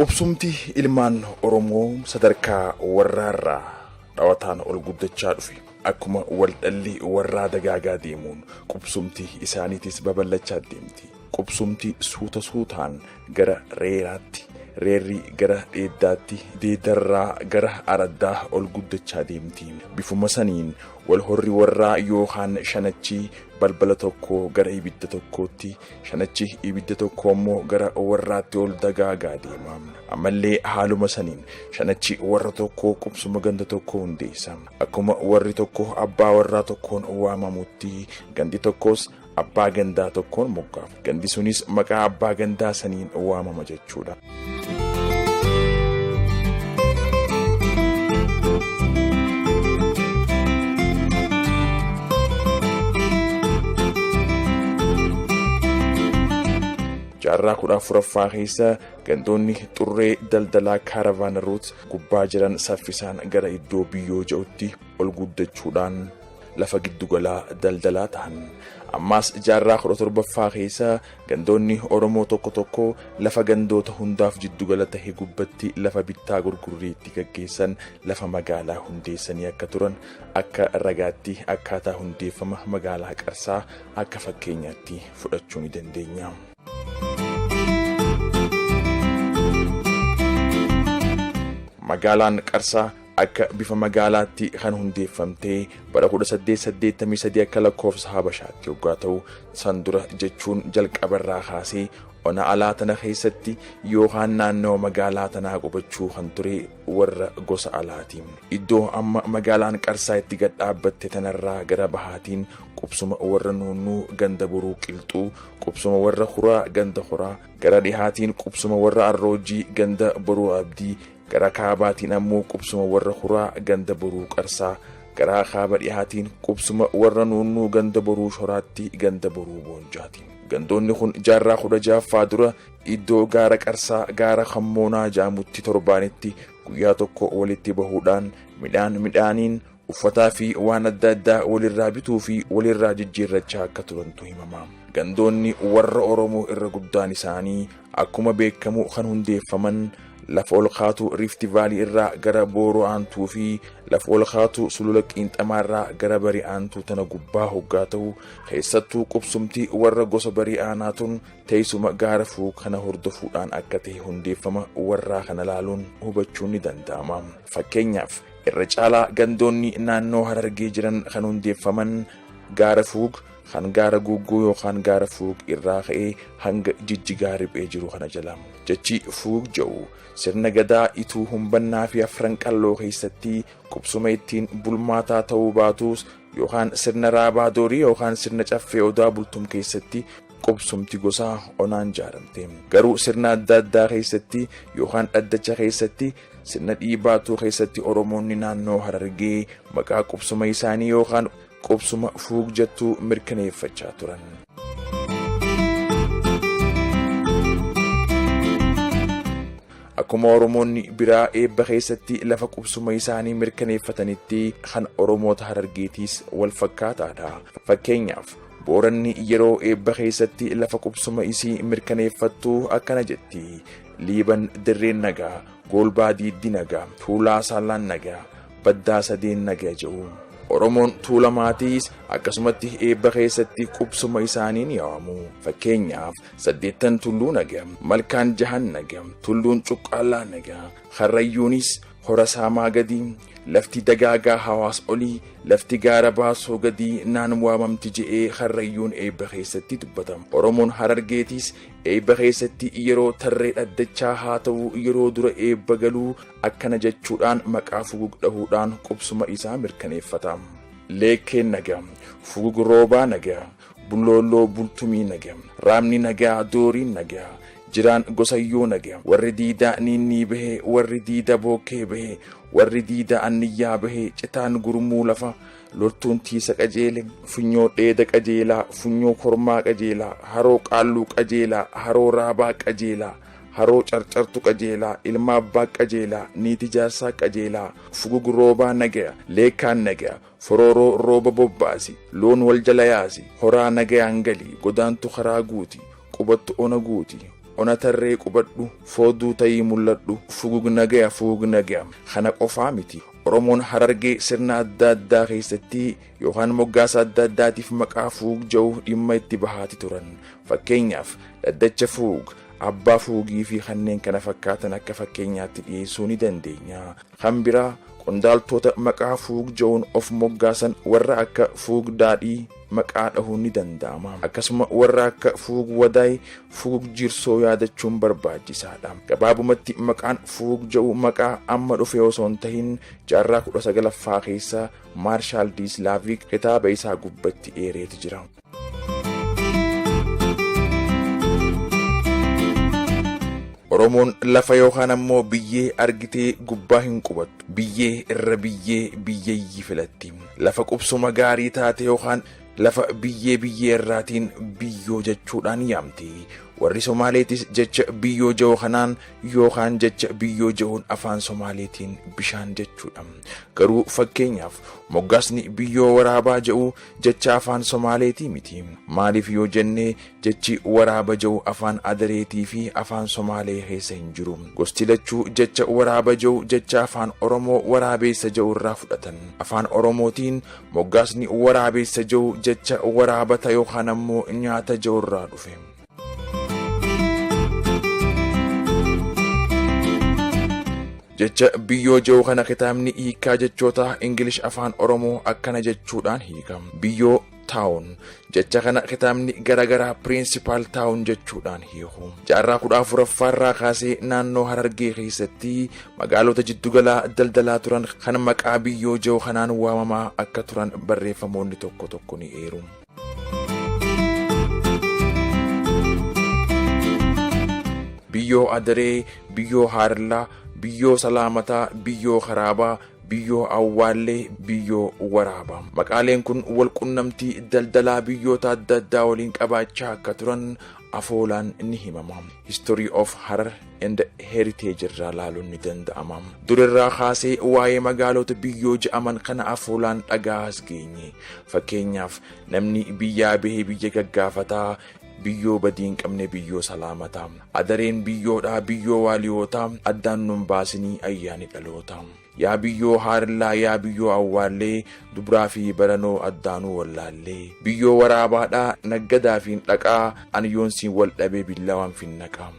Qubsumti ilmaan Oromoo sadarkaa warraarraa dhawataan ol guddachaa dhufe. Akkuma waldhalli warraa dagaagaa deemuun qubsumti isaaniitis babal'achaa deemti. Qubsumti suuta suutaan gara reeraatti, reerri gara dheeddaatti, deeddarraa gara araddaa ol guddachaa deemti. Bifuma saniin wal horri warraa yookaan shanachi balbala tokko gara ibidda tokkootti, shanachi ibidda tokko immoo gara warraatti ol dagaagaa deema. Ammallee haaluma saniin shanachi warra tokko qubsuma ganda tokko hundeessa. Akkuma warri tokko abbaa warraa tokkoon waamamutti, gandi tokkos abbaa gandaa tokkoon moggaafa. Gandi sunis maqaa abbaa gandaa saniin waamama jechuudha. Jaarraa 14ffaa keessa gandoonni xurree daldalaa kaaravan ruut gubbaa jiran saffisaan gara iddoo biyyoo ja'utti ol guddachuudhaan lafa giddugalaa daldalaa ta'an. Ammas jaarraa 17ffaa keessa gandoonni Oromoo tokko tokko lafa gandoota hundaaf jiddugala ta'e gubbatti lafa bittaa gurgurriitti gaggeessan lafa magaalaa hundeessanii akka turan akka ragaatti akkaataa hundeeffama magaalaa Qarsaa akka fakkeenyaatti fudhachuu ni dandeenya. Magaalaan Qarsaa akka bifa magaalaatti kan hundeeffamtee bara 1883 akka lakkoofsa Habashaatti yoggaa ta'u san dura jechuun jalqabarraa kaasee ona alaa tana keessatti yookaan naannoo magaalaa tanaa qubachuu kan ture warra gosa alaati. Iddoo amma magaalaan Qarsaa itti gad dhaabbatte tanarraa gara bahaatiin qubsuma warra Nuunnuu ganda Boruu Qilxuu, qubsuma warra Huraa ganda Huraa, gara dhihaatiin qubsuma warra Arroojii ganda Boruu Abdii, gara kaabaatiin ammoo qubsuma warra Huraa ganda Boruu Qarsaa, gara kaaba dhihaatiin qubsuma warra Nuunnuu ganda Boruu Shoraatti ganda Boruu Boonjaati. Gandoonni kun jaarraa 16ffaa dura iddoo gaara Qarsaa gaara Kammoonaa jaamutti torbaanitti guyyaa tokko walitti bahuudhaan midhaaniin uffataa fi waan adda addaa walirraa bituu fi walirraa jijjiirrachaa akka turantu himama. Gandoonni warra Oromoo irra guddaan isaanii akkuma beekamu kan hundeeffaman lafa ol kaatu Rift Valley irraa gara Booroo Aantuu fi lafa ol kaatu Sulula Qiinxamaarraa gara Barii Aantuu tana gubbaa hoggaa ta'u keessattuu qubsumti warra gosa Barii Aanaatuun teessuma gaara Fuug kana hordofuudhaan akka ta'e hundeeffama warraa kana laaluun hubachuun ni danda'ama. Fakkeenyaaf irra caalaa gandoonni naannoo Harargee jiran kan hundeeffaman gaara Fuug kan gaara Gugguu yookaan gaara Fuug irraa ka'ee hanga Jijjigaa riphee jiru kana jala. Jechi Fuug jedhu sirna gadaa ituu humbannaa fi afran qalloo keessatti qubsuma ittiin bulmaataa ta'uu baatus yookaan sirna raabaa doorii yookaan sirna caffee odaa bultum keessatti qubsumti gosaa onaan ijaaramte. Garuu sirna adda addaa keessatti yookaan dhaddacha keessatti sirna dhiibaatuu keessatti Oromoonni naannoo Harargee maqaa qubsuma isaanii yookaan qubsuma Fuug jettuu mirkaneeffachaa turan. Akkuma Oromoonni biraa eebba keessatti lafa qubsuma isaanii mirkaneeffatanitti kan Oromoota Harargeetiis wal fakkaataadha. Fakkeenyaaf Booranni yeroo eebba keessatti lafa qubsuma isii mirkaneeffattu akkana jetti: Liiban Dirreen Nagaa, Goolbaa Diiddi Nagaa, Tuulaa Saalaan Nagaa, Baddaa Sadeen Nagaa jedhu. Oromoon Tuulamaatiis akkasumatti eebba keessatti qubsuma isaaniin yaamamu. Fakkeenyaaf 8 Tulluu Nagaa, Malkaan 6 Nagaa, Tulluun Cuqqaalaa Nagaa, Harrayyuunis Hora Saamaa Gadii, lafti dagaagaa Hawaas Olii, lafti gaara Baasoo Gadii naan waamamti je'ee Harrayyuun eebba keessatti dubbatama. Oromoon Harargeetiis eebba keessatti yeroo tarree dhaddachaa haa ta'u yeroo dura eebba galuu akkana jechuudhaan maqaa Fuug dhahuudhaan qubsuma isaa mirkaneeffata. Leekkeen Nagaa, Fuug Roobaa Nagaa, Bulloolloo Bultumii Nagaa, Raamni Nagaa, Dooriin Nagaa, Jiraan Gosayyoo Nagaa, warri diidaa Niinnii bahee, warri diida Bookkee bahee, warri diida Anniyyaa bahee, Citaan Gurmuu lafa, Loltuun Tiisa qajeele, Funyoo Dheeda qajeelaa, Funyoo Kormaa qajeelaa, Haroo Qaalluu qajeelaa, Haroo Raabaa qajeelaa, Haroo Carcartu qajeelaa, Ilma Abbaa qajeelaa, Niiti Jaarsaa qajeelaa, Fuug Roobaa Nagaa, Leekkaan Nagaa, Forooroo Rooba Bobbaasi, Loon wal jala yaasi, Horaa Nagayaan galii, Godaantu karaa guuti, Qubattu ona guuti, ona tarree qubadhu fooduu ta'ii mul'adhu fugugna gaya kana qofaa miti. Oromoon Harargee sirna adda addaa keessatti yookaan moggaasa adda addaatiif maqaa fuug jedhu dhimma itti bahaati turan. Fakkeenyaaf dhaddacha fuug, abbaa fuugii fi kanneen kana fakkaatan akka fakkeenyaatti dhiyeessuu ni dandeenya. Kan biraa qondaaltota maqaa fuug jedhuun of moggaasan warra akka fuug daadhii maqaa dhahuun ni danda'ama. Akkasuma warra akka fuug wadaay, fuug jirsoo yaadachuun barbaachisaadha. Gabaabumatti maqaan fuug jedhu maqaa amma dhufe osoo hin tahin jaarraa 19ffaa keessa Maarshaal Diislaavik kitaaba isaa gubbatti eereeti jira. Oromoon lafa yookaan ammoo biyyee argitee gubbaa hin qubattu. Biyyee irra biyyeeyyii filatti. Lafa qubsuma gaarii taate yookaan lafa biyyee irraatiin biyyoo jechuudhaan yaamti. Warri Somaaleetis jecha biyyoo jedhu kanaan yookaan jecha biyyoo jedhuun afaan Somaaleetiin bishaan jechuudha. Garuu fakkeenyaaf moggaasni biyyoo waraabaa jedhu jecha afaan Somaaleetii miti. Maaliif yoo jennee jechi waraaba jedhu afaan Adareetii fi afaan Somaalee keessa hin jiru. Gosti lachuu jecha waraaba jedhu jecha afaan Oromoo waraabeessa jedhu irraa fudhatan. Afaan Oromootiin moggaasni waraabeessa jedhu jecha waraabata yookaan ammoo nyaata jedhu irraa dhufe. Jecha biyyoo jedhu kana kitaabni hiikaa jechoota Ingilish afaan Oromoo akkana jechuudhaan hiika. Biyyoo taawun jecha kana kitaabni garagaraa piriinsipaal taawun jechuudhaan hiiku. Jaarraa 14ffaarraa kaasee naannoo Harargee keessatti magaalota jiddugalaa daldalaa turan kan maqaa biyyoo jedhu kanaan waamamaa akka turan barreeffamoonni tokko tokko ni eeru. Biyyoo Adaree, biyyoo Haarlaa, biyyoo Salaamataa, biyyoo Karaabaa, biyyoo Awwaallee, biyyoo Waraabaa. Maqaaleen kun walqunnamtii daldalaa biyyoota adda addaa waliin qabaachaa akka turan afoolaan ni himama. History of Harar and Heritage irraa laaluun ni danda'ama. Durirraa kaasee waa'ee magaalota biyyoo jedhaman kana afoolaan dhagaas geenye. Fakkeenyaaf namni biyyaa bahee biyya gaggaafataa, biyyoo badii hin qabne biyyoo Salaamataa. Adareen biyyoodhaa, biyyoo Waaliyootaa, addaan nun baasinii ayyaani dhalootaa. Yaa biyyoo Haarlaa, yaa biyyoo Awwaallee, dubraa fi baranoo addaanuu wallaallee. Biyyoo Waraabaadhaa, naggadaa fi dhaqaa, ani yoonsiin wal dhabee billawaan finnaqaa.